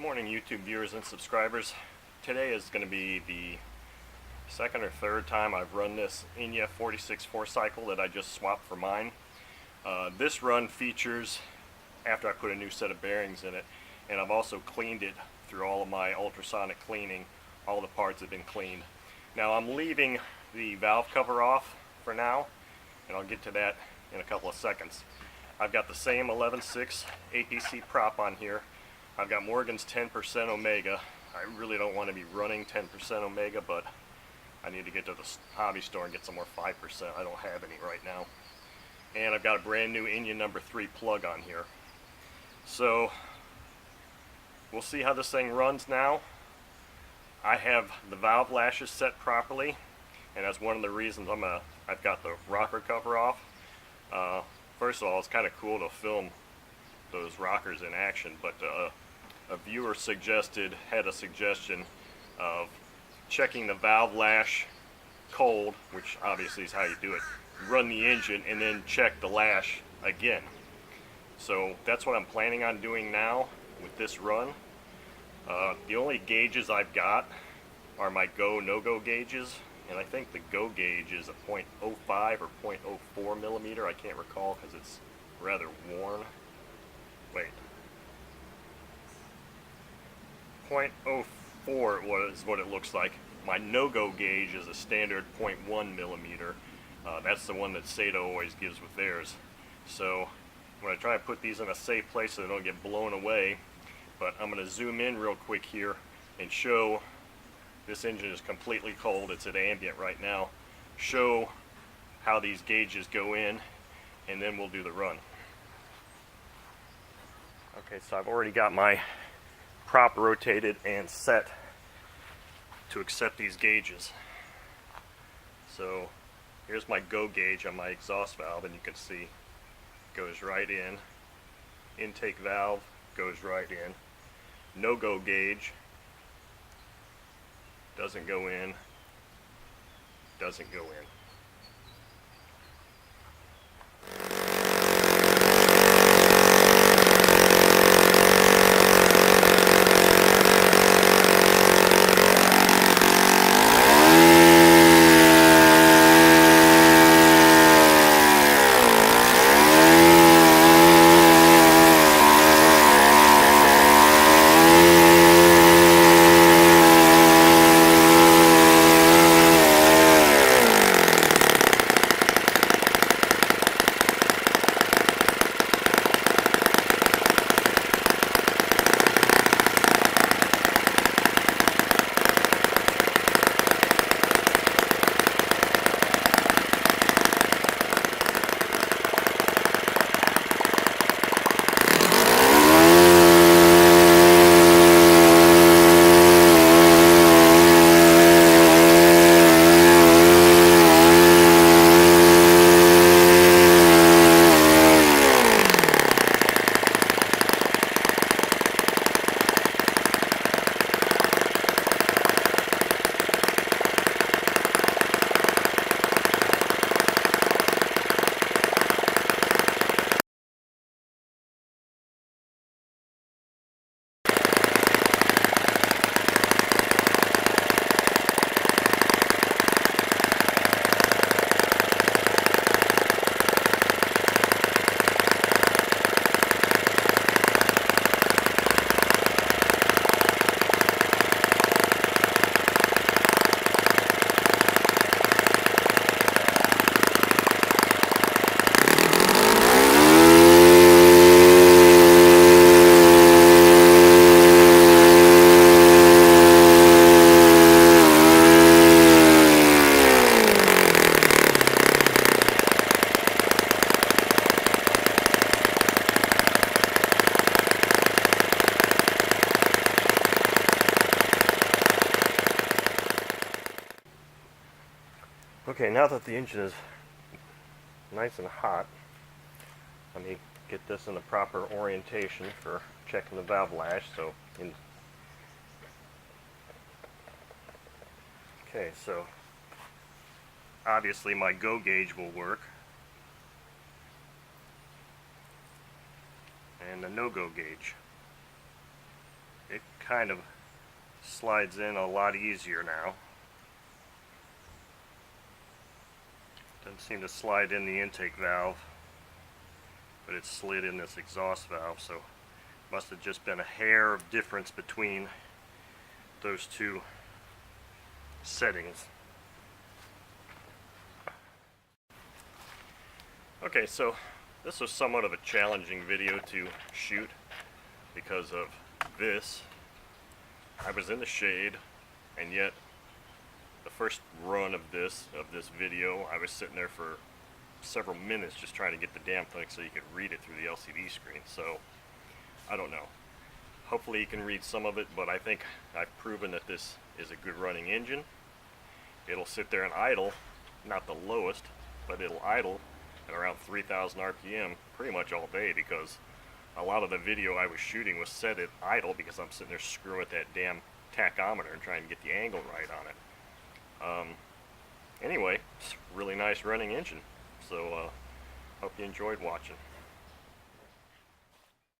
Morning, YouTube viewers and subscribers. Today is going to be the second or third time I've run this Enya 46 4-cycle that I just swapped for mine. This run features, after I put a new set of bearings in it, and I've also cleaned it through all of my ultrasonic cleaning. All the parts have been cleaned. Now I'm leaving the valve cover off for now, and I'll get to that in a couple of seconds. I've got the same 11.6 APC prop on here. I've got Morgan's 10% Omega. I really don't want to be running 10% Omega, but I need to get to the hobby store and get some more 5%. I don't have any right now. And I've got a brand new Enya number 3 plug on here. So we'll see how this thing runs now. I have the valve lashes set properly, and that's one of the reasons I've got the rocker cover off. First of all, it's kind of cool to film those rockers in action, but a viewer had a suggestion of checking the valve lash cold, which obviously is how you do it, run the engine, and then check the lash again. So that's what I'm planning on doing now with this run. The only gauges I've got are my go, no-go gauges, and I think the go gauge is a .05 or .04 millimeter. I can't recall because it's rather worn. Wait. 0.04 is what it looks like. My no-go gauge is a standard 0.1 millimeter. That's the one that Sato always gives with theirs. So I'm going to try and put these in a safe place so they don't get blown away. But I'm going to zoom in real quick here and show this engine is completely cold. It's at ambient right now. Show how these gauges go in, and then we'll do the run. Okay, so I've already got my prop rotated and set to accept these gauges. So here's my go gauge on my exhaust valve, and you can see it goes right in. Intake valve goes right in. No-go gauge doesn't go in, doesn't go in. Okay, now that the engine is nice and hot, let me get this in the proper orientation for checking the valve lash. Okay, so obviously my go gauge will work, and the no-go gauge. It kind of slides in a lot easier now. Doesn't seem to slide in the intake valve, but it slid in this exhaust valve, so must have just been a hair of difference between those two settings. Okay, so this was somewhat of a challenging video to shoot because of this. I was in the shade, and yet the first run of this video, I was sitting there for several minutes just trying to get the damn thing so you could read it through the LCD screen. So I don't know. Hopefully you can read some of it, but I think I've proven that this is a good running engine. It'll sit there and idle, not the lowest, but it'll idle at around 3,000 RPM pretty much all day, because a lot of the video I was shooting was set at idle because I'm sitting there screwing with that damn tachometer and trying to get the angle right on it. Anyway, it's a really nice running engine, so hope you enjoyed watching.